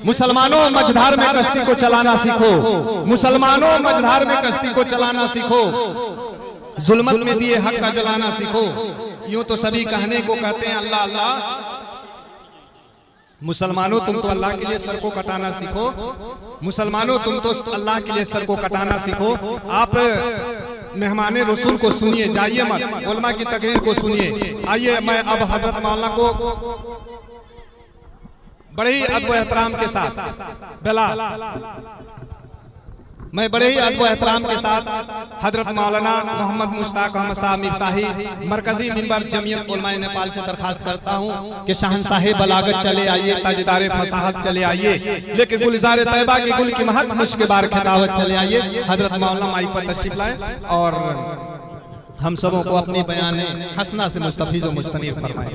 मुसलमानों मझधार में कश्ती को चलाना सीखो, मुसलमानों मझधार में कश्ती को चलाना सीखो, जुल्मत में दिए हक का जलाना सीखो। यूं तो सभी कहने को कहते हैं अल्लाह अल्लाह, मुसलमानों तुम तो अल्लाह के लिए सर को कटाना सीखो, मुसलमानों तुम तो अल्लाह के लिए सर को कटाना सीखो। आप मेहमान रसूल को सुनिए, जाइए मत, उलमा की तकरीर को सुनिए। आइए मैं अब हजरत मौलाना को बड़े ही अदब एहतराम के साथ मैं बड़े ही अदब एहतराम के साथ हजरत मौलाना मोहम्मद मुश्ताक अहमद साहब मिफ्ताही मरकजी मिंबर जमीयत उलमाए नेपाल से दरखास्त करता हूं कि शहंशाहे बलागत चले आइए, ताजदारे फसाहत चले आइए, लेकिन गुलजार तैयबा के गुल की महक मुश्क बार खितावत चले आइए। हजरत मौलाना माई पर तशरीफ लाए और हम सबों को अपनी बयान हसना से मुस्तफीज व मुस्तनीर फरमाए।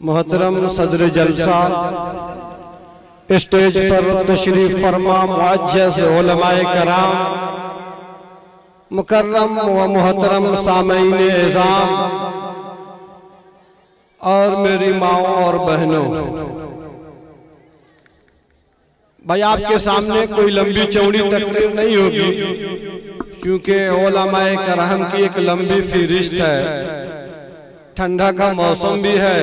मोहतरम सदर जलसा, स्टेज पर तशरीफ फरमा मुअज्जज़ उलमाए कराम, मुकर्रम व मोहतरम सामईन एज़ाम और मेरी माओ और बहनों, भाई आपके सामने कोई लंबी चौड़ी तकरीर नहीं होगी क्योंकि उलमाए कराम की एक लंबी फहरिस्त है, ठंडा का मौसम भी है,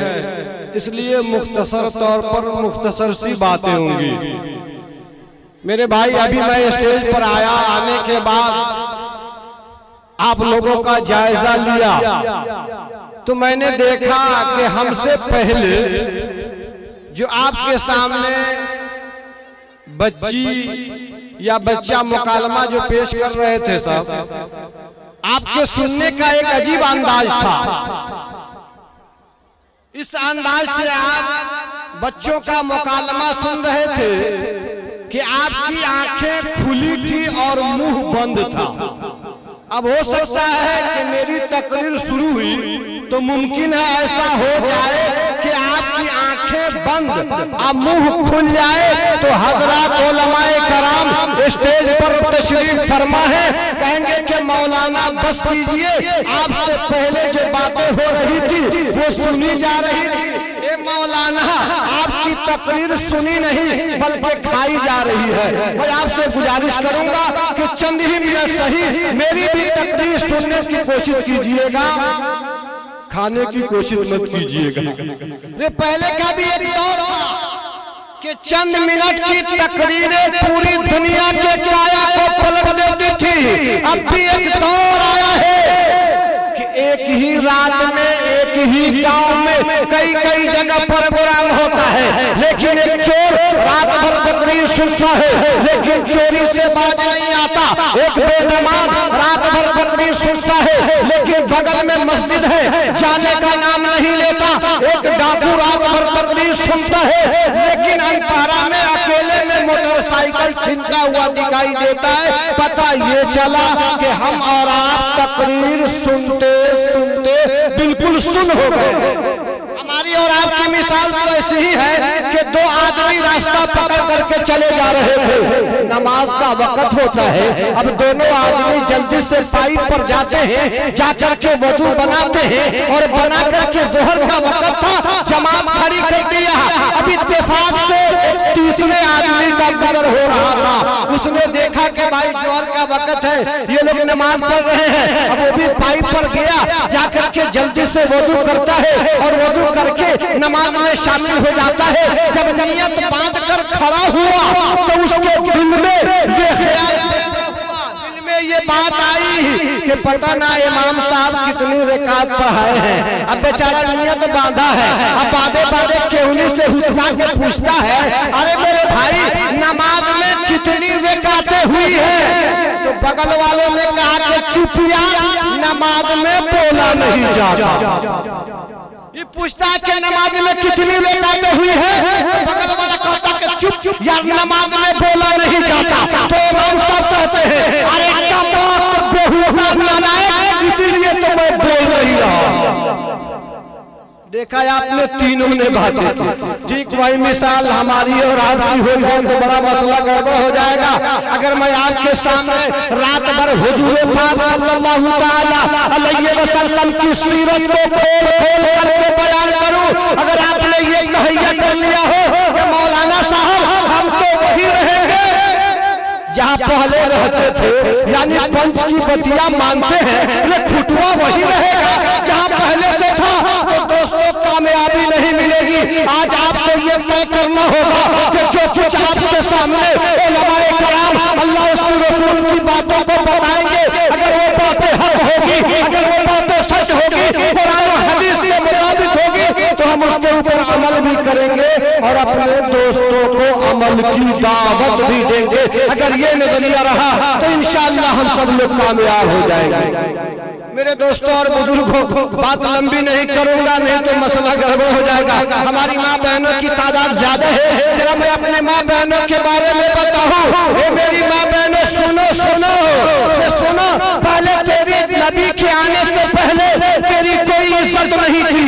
इसलिए मुख्तसर तौर पर मुख्तसर सी बातें होंगी। मेरे भाई अभी मैं स्टेज पर आया, आने के बाद आप लोगों का जायजा लिया तो मैंने देखा कि हमसे पहले जो आपके सामने बच्ची या बच्चा मुकालमा जो पेश कर रहे थे सब, आपके सुनने का एक अजीब अंदाज था। इस अंदाज से आप बच्चों का मुकालमा सुन रहे थे कि आपकी आंखें खुली थी और मुंह बंद था। अब हो सकता है कि मेरी तकरीर शुरू हुई तो मुमकिन है ऐसा हो जाए कि आपकी आंखें बंद और मुंह खुल जाए। तो हजरत उलमाए कराम स्टेज पर तशरीफ फरमा है, कहेंगे कि मौलाना बस कीजिए, आपसे पहले जो बातें हो रही थी वो सुनी जा रही थी। ये मौलाना आपकी तकरीर सुनी नहीं बल्कि खाई जा रही है। मैं आपसे गुजारिश करूंगा कि चंद ही मिनट सही मेरी भी तकरीर सुनने की कोशिश कीजिएगा, खाने की कोशिश मत कीजिएगा। ये पहले का भी एक दौर था कि चंद मिनट की तकरीरें पूरी दुनिया के काया को पलट देती थी। अब भी एक दौर आया है कि एक ही रात में एक ही गांव में कई कई जगह प्रोग्राम होता है, लेकिन एक चोर रात भर तकरीर सुनता है लेकिन चोरी से बाज नहीं आता। एक बेनमाज रात भर तकरीर सुनता है लेकिन बगल में मस्जिद है, जाने का नाम नहीं लेता। एक डाकू रात भर तकरीर सुनता है लेकिन अंतारा में अकेले में मोटरसाइकिल छिनता हुआ दिखाई देता है। पता ये चला कि हम और आप तकरीर सुनते सुनते बिल्कुल सुन हो गए। हमारी और आपकी मिसाल तो ऐसी ही है कि दो आदमी रास्ता पकड़ करके चले जा रहे थे, नमाज का वक्त होता है। अब दोनों आदमी जल्दी से पाइप पर जाते हैं, जाकर के वजू बनाते हैं और बना करके जोहर का वक्त था, जमात खड़ी कर दिया। अब इत्तेफाक से तीसरे कदर हो रहा था। उसने देखा कि भाई जोहर का वक्त है, ये लोग नमाज पढ़ रहे हैं। अब वो भी पाइप पर गया, जाकर के जल्दी से वुजू करता है और वुजू करके नमाज में शामिल हो जाता है। जब नियत बांध कर खड़ा हुआ तो उसके दिल में ये ख्याल ये बात आई कि पता ना इमाम साहब कितनी रकात पढ़ाए हैं। अब बेचारा नियत बांधा है, अब बांधे बांधे केहुली से हुआ के पूछता है, अरे मेरे भाई नमाज में कितनी रकातें हुई है? तो बगल वालों ने कहा कि चुपिया, नमाज में बोला नहीं जाता। ये पूछता है कि नमाज में कितनी रकातें हुई है? बगल वाला कहता कि चुप चुप यार, नमाज में बोला नहीं जाता। तो इमाम साहब कहते हैं, अरे इसीलिए तो मैं बोल रही रहा। देखा आपने तीनों ने बातें की। ठीक वही मिसाल हमारी और आपकी हो जाए तो बड़ा मसला गड़बड़ हो जाएगा। अगर मैं आपके सामने रात भर हुजूर पाक सल्लल्लाहु तआला अलैहि वसल्लम की सीरत को खोल खोल करके बयान करूं, अगर आपने ये तहैया कर लिया हो कि मौलाना साहब हम तो वही रहेंगे जहाँ पहले रहते थे, यानी पंच की बतिया मानते हैं, ये खुटवा वही रहेगा जहाँ पहले से था, तो दोस्तों कामयाबी नहीं मिलेगी। आज आपको ये तय करना होगा कि जो कुछ आपके सामने उलमाए कराम अल्लाह उसके रसूल की बातों को बताएंगे, अगर वो बातें हक होगी, अगर वो बातें सच होगी, कुरान और हदीस के मुताबिक होगी, तो हम उसके ऊपर अमल भी करेंगे और अपने दोस्तों को अमल की दावत भी देंगे। अगर ये नजरिया रहा तो इंशाअल्लाह हम सब लोग कामयाब हो जाएंगे। मेरे दोस्तों और बुजुर्गों, बात लंबी नहीं करूंगा, नहीं तो मसला गड़बड़ हो जाएगा। हमारी माँ बहनों की तादाद ज्यादा है, जरा मैं अपने माँ बहनों के बारे में बताऊं। मेरी माँ बहनों सुनो सुनो सुनो, पहले तेरे नबी के आने से पहले तेरी कोई इज्जत नहीं थी,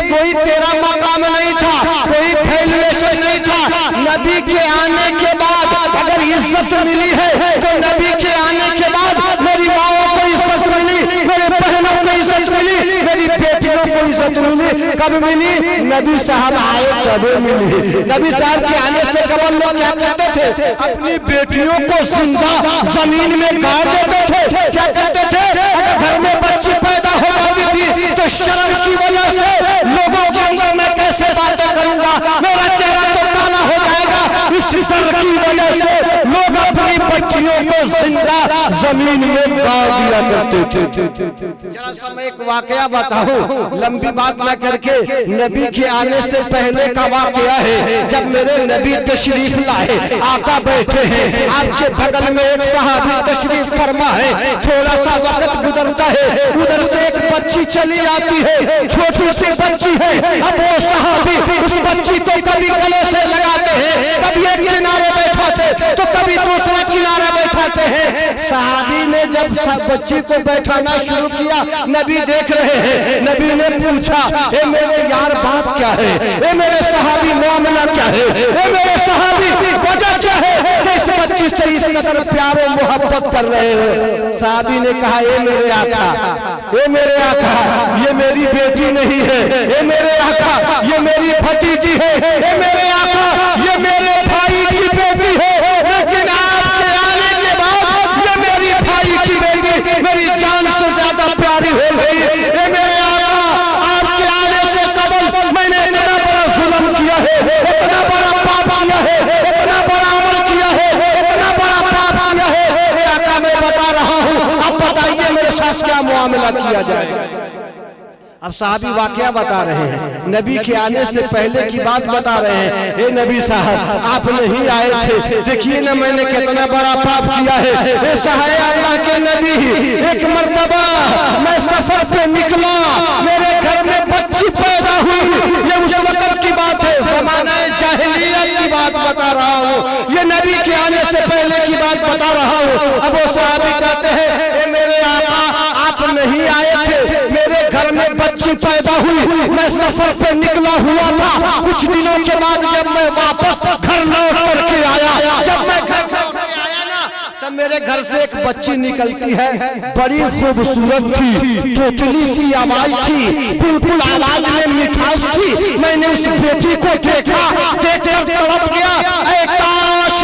कोई तेरा मकाम नहीं था, कोई वैल्यूएशन नहीं था। नबी के आने के बाद अगर इज्जत मिली है तो नबी के आने के बाद मेरी माओ को इज्जत मिली, मेरे बहनों को इज्जत मिली, मेरी बेटियों को इज्जत मिली। कब मिली? नबी साहब आए तब मिली। नबी साहब के आने से कबल लोग क्या करते थे? अपनी बेटियों को जिंदा जमीन में गाड़ देते थे। क्या करते थे? अगर घर में बच्ची पैदा हो जाती थी तो शर्म की वजह से लोगों के अंदर मैं कैसे बातें करूंगा, मेरा चेहरा तो काला हो जाएगा, इस डर की वजह से लोग अपनी बच्चियों को जिंदा जमीन में गाड़ दिया करते थे। जरा सा मैं एक वाकया बताऊं, लंबी बात ना करके। नबी के आने से पहले का वाकया है, जब मेरे नबी तशरीफ लाए, आका बैठे हैं, आपके बगल में एक सहाबी तशरीफ फरमा है। थोड़ा सा वक्त गुजरता है, उधर से एक बच्ची चली आती है, छोटी सी बच्ची है। अब वो सहाबी उस बच्ची को कभी गले से लगाते हैं, कभी एक किनारे बैठाते तो कभी दूसरा किनारा बैठाते हैं। सहाबी ने जब बच्ची को बैठाना शुरू किया, नबी देख रहे हैं। नबी ने पूछा, ए मेरे यार बात क्या है, ए मेरे सहाबी मामला क्या है, ए मेरे सहाबी वजह क्या है कि इस बच्ची से इस कदर प्यार और मोहब्बत कर रहे हो? सहाबी ने कहा, ए मेरे आका, ए मेरे आका, ये मेरी बेटी नहीं है, ए मेरे आका ये मेरी भतीजी है, ए मेरे आका ये मेरे भाई की बेटी है, लेकिन आपके आने के बाद ये मेरी भाई की बेटी मेरी जान से ज्यादा प्यारी हो गई। ए मेरे आका, आपके आने से कबल मैंने इतना बड़ा जुल्म किया है, इतना बड़ा पाप किया है, इतना बड़ा अमल किया है, इतना बड़ा पाप किया है। ए आका मैं बता रहा हूँ, अब बताइए मेरे साथ क्या मुआमला किया जाए। अब साहबी वाकया बता रहे हैं, नबी के आने से पहले की बात बता रहे हैं। हे नबी साहब, आप नहीं आए थे, देखिए ना मैंने कितना बड़ा पाप किया है। हे सहाय अल्लाह के नबी, एक मर्तबा मैं सफर पे निकला, मेरे घर में बच्ची पैदा हुई। ये उस वक्त की बात है, ज़माना जाहिलियत की बात बता रहा हूँ, ये नबी के आने से पहले की बात बता रहा हूँ। अब वो सहाबी कहते हैं, हे मेरे आका आप नहीं आए थे, मेरे घर में बच्ची पैदा हुई, मैं सफर पे निकला हुआ था। कुछ दिनों के बाद जब मैं वापस घर लौट करके आया, जब मैं घर लौट के आया ना, तब मेरे घर से एक बच्ची निकलती है, बड़ी खूबसूरत थी, तोतली सी आवाज थी, बिल्कुल आवाज में मिठास थी। मैंने उस बेटी को देखा, देखकर तड़प गया, काश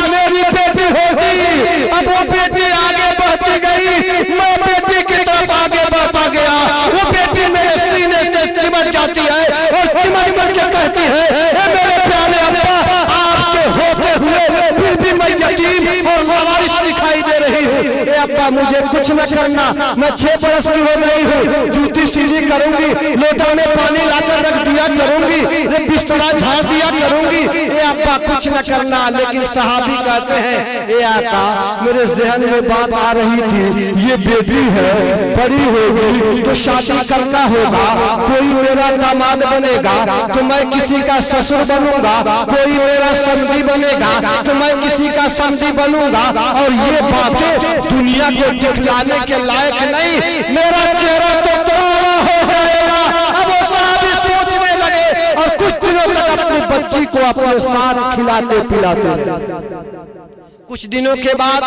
बेटा मुझे कुछ न करना, मैं 6 बरस की हो गई हूँ, जूती सीधी करूंगी, लोटा में पानी लाकर रख दिया करूंगी, बिस्तरा झाड़ दिया करूंगी, ये अब्बा कुछ न करना। लेकिन सहाबी कहते हैं ये आका मेरे जहन में बात आ रही थी, ये बेटी है बड़ी होगी तो शादी करना होगा, कोई मेरा दामाद बनेगा तो मैं किसी का ससुर बनूंगा, कोई मेरा समधी बनेगा तो मैं किसी का समधी बनूंगा, और ये बातें दुनिया को दिखलाने के लायक नहीं, मेरा चेहरा तो काला हो जाएगा। अब वो सहाबी सोचने लगे और कुछ दिनों तक अपनी बच्ची को अपने साथ खिलाते पिलाते। कुछ दिनों के बाद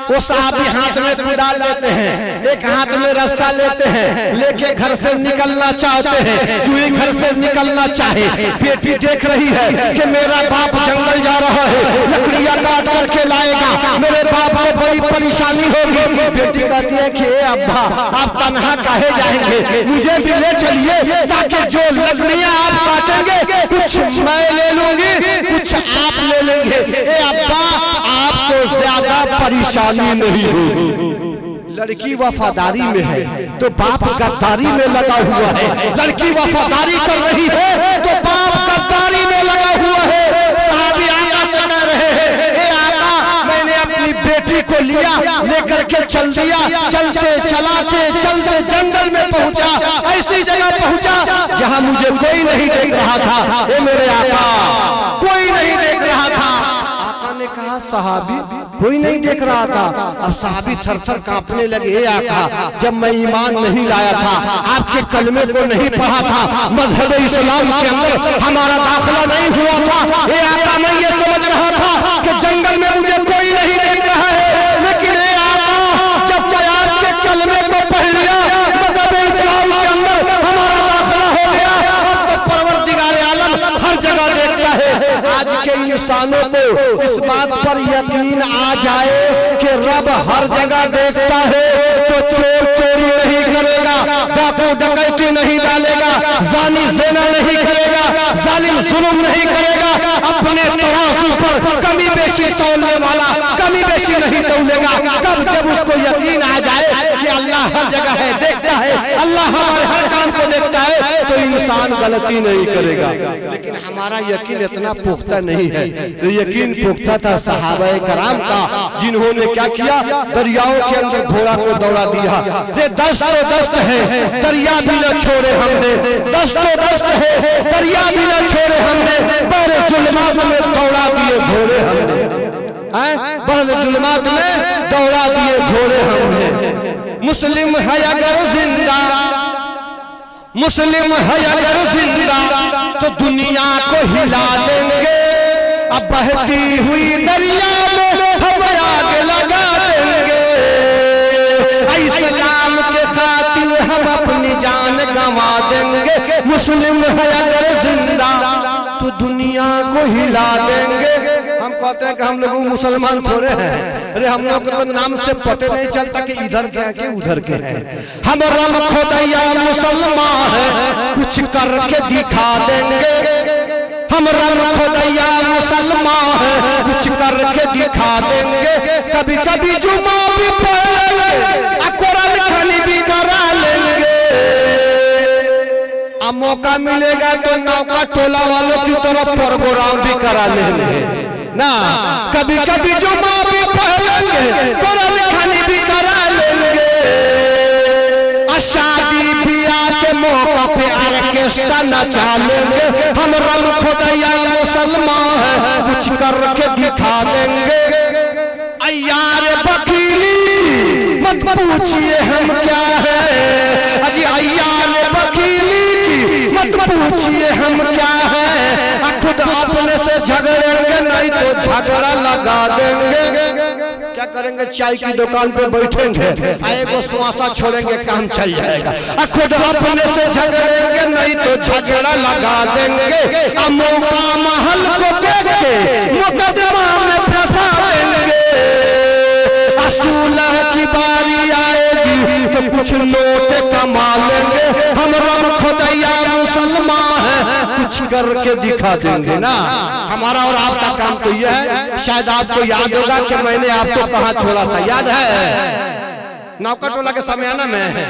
वो सहाबी हाथ में कुदाल लेते हैं, एक हाथ में रस्सा लेते हैं, लेके घर से निकलना चाहते हैं। जो ही घर से निकलना चाहे, बेटी देख रही है कि मेरा बाप जंगल जा रहा है, लकड़ियां काट करके लाएगा, मेरे बाप को बड़ी परेशानी होगी। बेटी कहती है कि अब्बा आप तन्हा काहे जाएंगे, मुझे भी ले चलिए, ताकि जो लकड़ियां आप काटेंगे कुछ मैं ले लूंगी, कुछ आप ले लेंगे। अब्बा आपको ज्यादा परेशानी नहीं होगी। लड़की वफादारी में है तो बाप गद्दारी में लगा हुआ है, लड़की वफादारी कर रही है तो बाप गद्दारी में लगा हुआ है। सहाबी आका कह रहे हैं ए आका मैंने अपनी बेटी को लिया, लेकर के चल दिया, चलते चलाते चलते जंगल में पहुंचा, ऐसी जगह पहुंचा जहां मुझे कोई नहीं देख रहा था। ए मेरे आका कोई नहीं देख रहा था। ने कहा सहाबी कोई नहीं देख रहा था। अब सहाबी थर थर कांपने लगे, आका जब मैं ईमान नहीं लाया था, आपके कलमे को नहीं पढ़ा था, मजहब इस्लाम के अंदर हमारा दाखिला नहीं हुआ था, ये आका मैं ये समझ रहा था कि जंगल में मुझे कोई नहीं देख रहा है, लेकिन ये आका जब आपके कलमे को पढ़ लिया, मजहब इस्लाम के अंदर हमारा दाखिला हो गया, अब तो परवरदिगार आलम हर जगह देखता है। आज के इंसानों को इस बात पर यकीन आ जाए कि रब हर जगह देखता है, तो चोर चोरी नहीं करेगा, डाकू डकैती नहीं डालेगा, जानी ज़िना नहीं करेगा, जालिम जुल्म नहीं करेगा, अपने तराजू पर कमी बेशी तौलने वाला कमी बेशी नहीं तौलेगा। कब जब उसको यकीन आ जाए कि अल्लाह हर जगह है, देखता है, अल्लाह हमारे हर काम को देखता है, तो इंसान गलती नहीं करेगा। लेकिन हमारा यकीन इतना पुख्ता नहीं है। यकीन पुख्ता था सहाबाए कराम का, जिन्होंने क्या किया, दरियाओं के अंदर घोड़ा को दौड़ा दिया। ये दस्त तो दस्त है, दरिया भी न छोड़े हमने, दस्त तो दस्त है, दरिया भी न छोड़े हमने, बड़े जुल्मात में दौड़ा दिए घोड़े हमने, बड़े जुल्मात में दौड़ा दिए घोड़े हमने। मुस्लिम है अगर जिंदा, मुस्लिम है अगर जिंदा तो दुनिया को हिला देंगे, अब बहती हुई दरिया में हम आग लगा देंगे, इस्लाम के खातिर हम अपनी जान गंवा देंगे। मुस्लिम है अगर जिंदा तो दुनिया को हिला देंगे। हम कहते हैं कि हम लोग मुसलमान थोड़े हैं, अरे हम लोग तो नाम से पता नहीं चलता कि इधर के हैं कि उधर के हैं। हम रब खुदैया मुसलमान है, कुछ करके दिखा देंगे, हम रब खुदैया मुसलमान है, कुछ करके दिखा देंगे। कभी कभी जुमा भी पढ़ लेंगे, कुरान खानी भी करा लेंगे, अब मौका मिलेगा तो नौका टोला वालों की तरफ प्रोग्राम भी करा लेंगे ना। कभी कभी जुमा भी पढ़ लेंगे, कुरान खानी भी करा लेंगे, शादी ब्याह के मौका पे ऑर्केस्ट्रा नचा लेंगे। हम रब खुदैया मुसलमान है, कुछ करके दिखा देंगे। अय्यार वकीली मत पूछिए हम क्या है, अजी अय्यार वकीली मत पूछिए हम क्या है, खुद अपने से झगड़ेंगे नहीं तो झगड़ा लगा देंगे। क्या करेंगे, चाय की दुकान पे बैठेंगे, आएगो सुआसा छोड़ेंगे, काम चल जाएगा। खुद अपने से झगड़ेंगे नहीं तो झगड़ा लगा देंगे। मौका महल को देख के मुकदमा में फंसा देंगे। सुलह की बारी आएगी तो कुछ नोट कमा लेंगे। हम रब खुदैया मुसलमान है, कुछ करके दिखा देंगे ना। हमारा और आपका काम तो यह है, शायद आपको याद होगा कि मैंने आपको कहाँ छोड़ा था, याद है? नौका टोला के समयाना में है।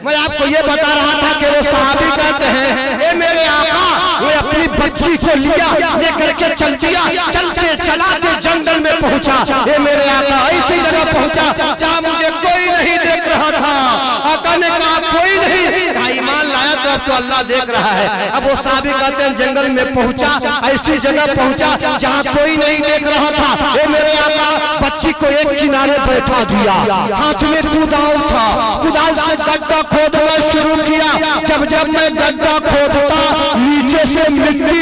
मैं आपको ये बता रहा था कि वो सहाबी कहते हैं ए मेरे आका, वो अपनी बच्ची को लिया लेकर के चल दिया, चलते चलाते जंगल में पहुंचा। ए मेरे आका ऐसी जगह पहुंचा जहां मुझे कोई नहीं देख रहा था। आका ने कहा कोई नहीं, ईमान लाया तो अब तो अल्लाह देख रहा है। अब वो सहाबी कहते हैं जंगल में पहुंचा, ऐसी जगह पहुंचा जहां कोई नहीं देख रहा था। ए मेरे आका बच्ची को एक किनारे बैठा दिया, हाथ में कुदाल था, कुदाल से गड्ढा खोदना शुरू किया। जब जब मैं गड्ढा खोदता नीचे से मिट्टी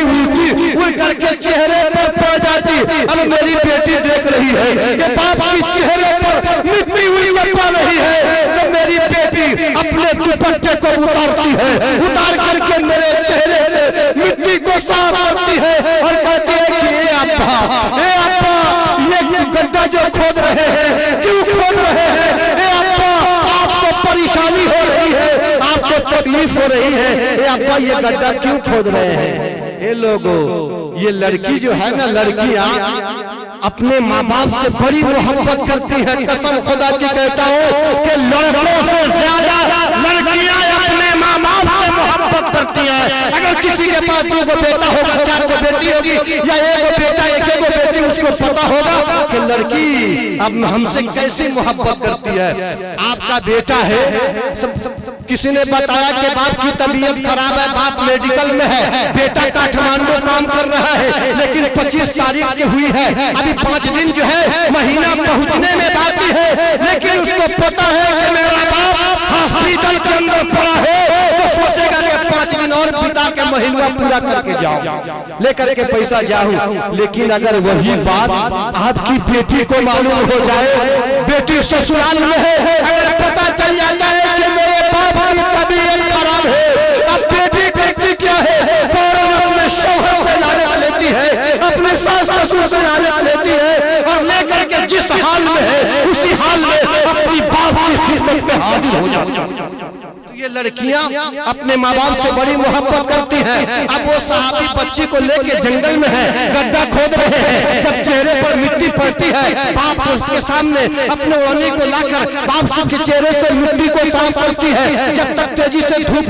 उड़ करके चेहरे पर पड़ जाती। अब मेरी बेटी देख रही है कि बाप के चेहरे पर मिट्टी उड़ पड़ रही है, तो मेरी बेटी अपने दुपट्टे को उतारती है, उतार करके मेरे चेहरे से मिट्टी को साफ करती है और कहती है कि ए अब्बा ये गड्ढा जो खोद रहे हैं क्यों खोद रहे हैं? ए अब्बा आपको परेशानी हो रही है, आपको तकलीफ हो रही है, ए अब्बा ये गड्ढा क्यों खोद रहे हैं? ए लोगों, ये लड़की जो है ना, लड़कियां अपने माँ बाप से बड़ी मोहब्बत करती है। कसम खुदा की कहता हूँ कि लड़कों से ज्यादा लड़कियां अपने माँ बाप से मोहब्बत करती है। अगर किसी के पास 2 गो बेटा होगा, 4 गो बेटी होगी या 1 गो बेटा 1 गो बेटी, उसको पता होगा कि लड़की अब हमसे कैसी मोहब्बत करती है। आपका बेटा है, किसी ने बताया कि बाप की तबीयत खराब है, बाप मेडिकल में है, बेटा काठमांडू काम कर रहा है, लेकिन 25 तारीख की हुई है, अभी 5 दिन जो है महीना पहुंचने में बाकी है, लेकिन उसको पता है कि मेरा बाप हॉस्पिटल के अंदर पड़ा है, तो सोचेगा कि 5 दिन और बिता के महीना पूरा करके जाऊं, लेकर के पैसा जाऊं। लेकिन अगर वही बात आपकी बेटी को मालूम हो जाए, बेटी ससुराल में है, अगर पता चल जाता है कि मेरे बाप की तबीयत खराब है, अब बेटी करती क्या है, फौरन अपने शौहर से लानत लेती है, अपने सास ससुर से लानत लेती है और लेकर के जिस हाल में है उसी हाल में अपनी बाप की खिदमत में हाजिर हो जाती है। ये लड़कियां अपने माँ बाप से बड़ी मोहब्बत करती हैं। अब वो सहाबी बच्ची को लेके जंगल में है, गड्ढा खोद रहे हैं। जब चेहरे पर मिट्टी पड़ती है, बाप उसके सामने अपने ओढ़नी को लाकर बाप के चेहरे से मिट्टी को साफ करती है। जब तक तेजी से धूप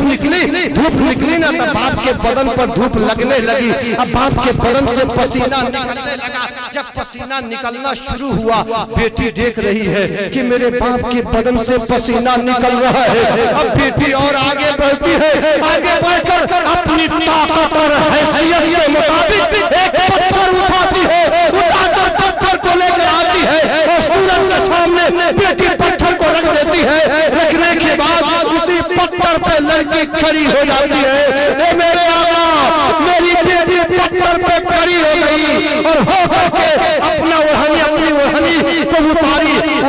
निकली ना, तब बाप के बदन पर धूप लगने लगी। अब बाप के बदन से पसीना निकलने लगा। जब पसीना निकलना शुरू हुआ, बेटी देख रही है कि मेरे बाप के बदन से पसीना निकल रहा है। अब बेटी और आगे बढ़ती है, आगे बढ़कर अपनी ताकत और हैसियत के मुताबिक एक पत्थर उठाती है, उठाकर पत्थर को लेकर आती है और सूरज के सामने बेटी पत्थर को रख देती है। रखने के बाद उसी पत्थर पे लड़की खड़ी हो जाती है। मेरे आका, मेरी बेटी पत्थर पे खड़ी हो गई और हो करके अपना अपनी ओढ़नी को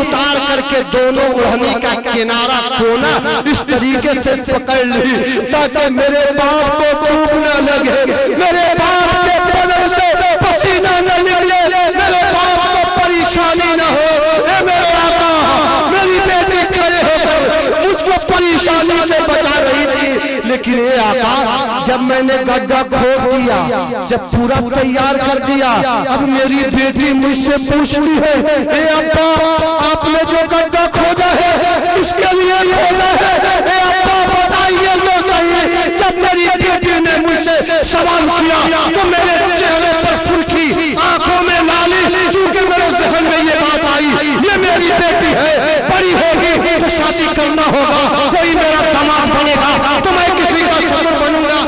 उतार करके दोनों ओढ़नी का किनारा कोना इस तरीके से पकड़ ली ताकि मेरे बाप को धूप न लगे, मेरे बाप के बदन से पसीना न निकले, मेरे बाप को परेशानी न हो। मेरे आका, मेरी बेटी खड़े होकर मुझको परेशानी से बचा रही थी, लेकिन ये आका जब मैंने गड्ढा खोद दिया, जब पूरा तैयार कर दिया, अब मेरी बेटी मुझसे पूछती है, ए अब्बा आपने जो गड्ढा खोदा है इसके लिए खोदा है, ए अब्बा बताइए जो कहिए। जब मेरी बेटी ने मुझसे सवाल किया तो मेरे चेहरे पर सुर्खी, आंखों में लाली, चूंकि मेरे ज़हन में ये बात आई ये मेरी बेटी है, बड़ी होगी तो शादी करना होगा, कोई मेरा दामाद बनेगा तो मैं किसी का चतुर बनूंगा,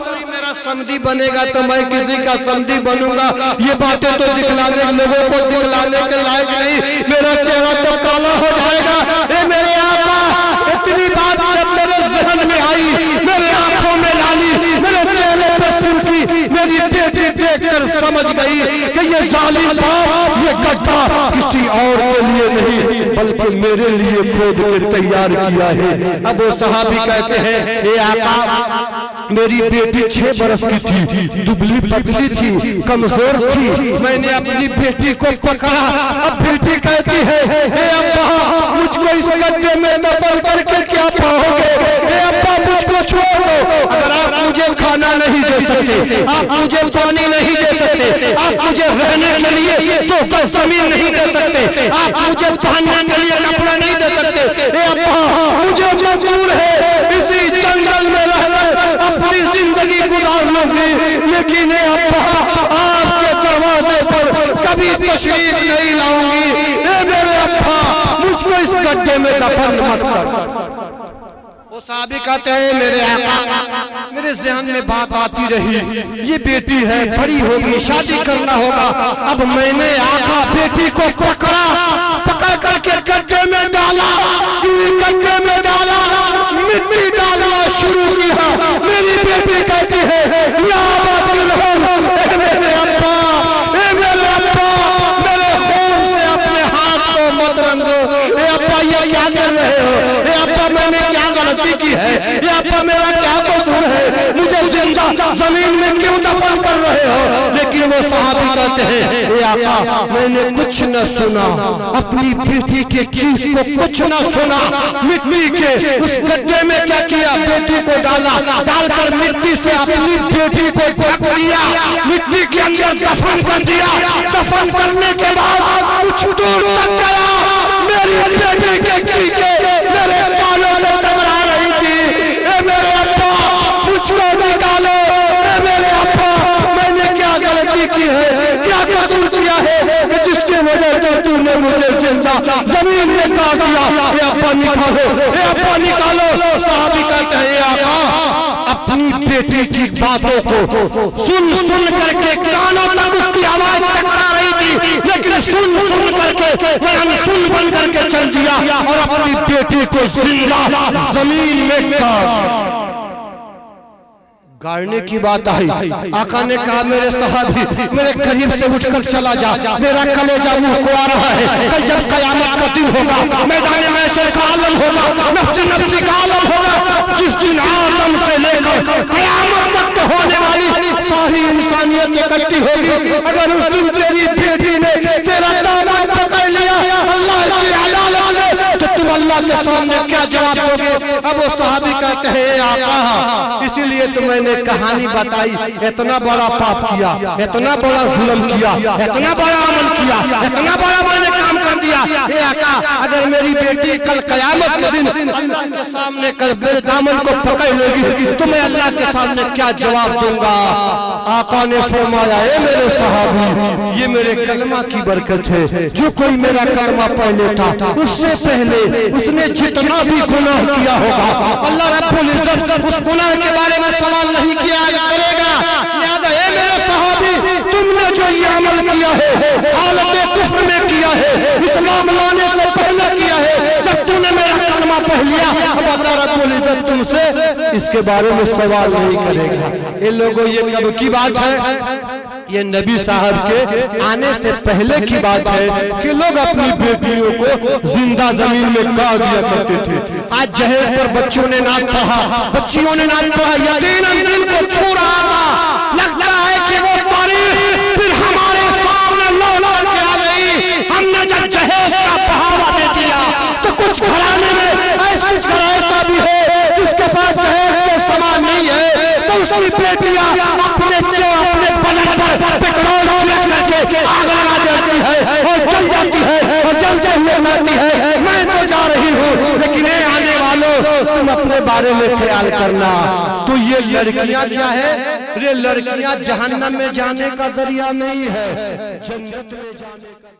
कोई मेरा समधी बनेगा तो मैं किसी का समधी बनूंगा। ये बातें तो दिखलाने लोगों को दिखलाने के लायक नहीं, मेरा चेहरा तो काला हो जाएगा। मेरे आका, इतनी बात जब मेरे ज़हन में आई, मेरे आंखों में लाली, मेरे चेहरे पर सुर्खी, मेरी बेटी देखकर समझ गई कि ये जालिम बाप ये गड्ढा किसी और के लिए नहीं बल्कि मेरे लिए खोद कर तैयार किया है। अब वो सहाबी कहते हैं, ए आका मेरी बेटी 6 बरस की थी, दुबली पतली थी, कमजोर थी, मैंने अपनी बेटी को पकड़ा। अब बेटी कहती है, ए अब्बा मुझको इस गड्ढे में दफन करके क्या पाओगे? ए अब्बा मुझको छोड़ दो, अगर आप मुझे खाना नहीं दे सकते, आप मुझे पानी नहीं दे सकते, आप मुझे रहने के लिए तो जमीन नहीं दे सकते, आप मुझे पहनने के लिए कपड़ा नहीं दे सकते, तशरीफ नहीं लाऊंगी। ए मेरे अब्बा, मुझको इस गड्ढे में दफन मत कर। वो साहबी कहते हैं मेरे आका, मेरे ज़हन में बात आती रही, ये बेटी है, बड़ी होगी, शादी करना होगा। अब मैंने आका बेटी को पकड़ करके गड्ढे में डाला, गड्ढे में डाला, मिट्टी डालना शुरू किया। मेरी बेटी कहती है या मेरे अब्बा, मेरे अब्बा, मेरे खून से अपने हाथ को मत रंगो। ए अब्बा ये क्या कर रहे हो? ए अब्बा मैंने क्या गलती की है? ए अब्बा मेरा क्या कसूर है? मुझे जिंदा जमीन में क्यों दफन कर रहे हो? लेकिन वो सहाबी कहते हैं ए आका, मैंने कुछ न सुना, अपनी बेटी के चीज को कुछ न सुना। मिट्टी के उस गड्ढे में क्या किया? बेटी को डाला, डालकर मिट्टी से अपनी बेटी को ढक लिया, मिट्टी के अंदर दफन कर दिया। दफन करने के बाद कुछ दूर तक गया, मेरी बेटी के कीचे मेरे कानों में टकरा रही थी। ए मेरे अब्बा, मुझको निकालो। ए मेरे अब्बा, मैंने क्या गलती की है, क्या कसूर किया है जिसकी वजह से तूने मुझे जिंदा जमीन में काट दिया? ए अब्बा निकालो, ए अब्बा निकालो। साहबी कहते हैं आका, अपनी बेटी की बातों को सुन करके कानों तक उसकी आवाज टकरा रही थी, लेकिन सुन करके मैं अनसुन बन करके चल दिया और अपनी बेटी को जिंदा जमीन में गाड़ने की बात आई। आका ने कहा मेरे सहाबी, मेरे करीब से उठकर चला जा, मेरा कलेजा मुंह को आ रहा है। कल जब कयामत का दिन होगा, मैदान महशर का आलम होगा, नफ्सी का आलम होगा, जिस दिन आदम से लेकर कयामत तक होने वाली सारी इंसानियत इकट्ठी होगी। अगर उस दिन तेरी बेटी ने तेरा दामन पकड़ लिया अल्लाह की अदालत में, तो तुम अल्लाह के सामने क्या जवाब दोगे? अब वो सहाबी कहते हैं आका, इसीलिए तो मैंने कहानी बताई, इतना बड़ा पाप किया, इतना बड़ा जुल्म किया, इतना बड़ा अमल किया, इतना बड़ा मैंने काम कर दिया। ए आका, अगर मेरी बेटी कल कयामत के दिन अल्लाह के सामने कल मेरे दामन को पकड़ लेगी तो मैं अल्लाह के सामने क्या जवाब दूंगा? आका ने फरमाया ए मेरे सहाबी, ये मेरे कलमा की बरकत है। जो कोई मेरा कलमा पढ़ लेता उससे पहले उसने जितना भी गुनाह किया होगा, अल्लाह रब्बुल इज्जत उस गुनाह के बारे में सवाल नहीं किया करेगा। लिहाजा ए मेरे सहाबी, तुमने जो ये अमल किया है हालत कुफ्र में किया है, इस्लाम लाने से पहले किया है, जब तूने मेरा कलमा पढ़ लिया अब अल्लाह रब्बुल इज्जत तुमसे इसके बारे में सवाल नहीं करेगा। इन लोगों ये कब की बात है? ये नबी साहब के आने से पहले की बात है कि लोग अपनी बेटियों को जिंदा जमीन में गाड़ दिया करते थे। आज जहेज पर बच्चों ने नाच पढ़ा, बच्चियों ने नाच पढ़ा, यकीनन दिल को छू रहा था। लगता है कि वो तारीख फिर हमारे सामने लौट के आ गई। हमने जब जहेज का बढ़ावा दे दिया तो कुछ घराने में ऐसा भी है जिसके पास जहेज के सामान नहीं है, तो उसकी बेटियां अपने बदन पर पेट्रोल छिड़क करके आग लगा देती है और जल जाती है और जलते हुए मरती है। मैं तो जा रही हूँ, लेकिन आने वालों तुम अपने बारे में ख्याल करना। तो ये लड़कियां क्या है? ये लड़कियां जहन्नम में जाने का जरिया नहीं है, जन्नत में जाने का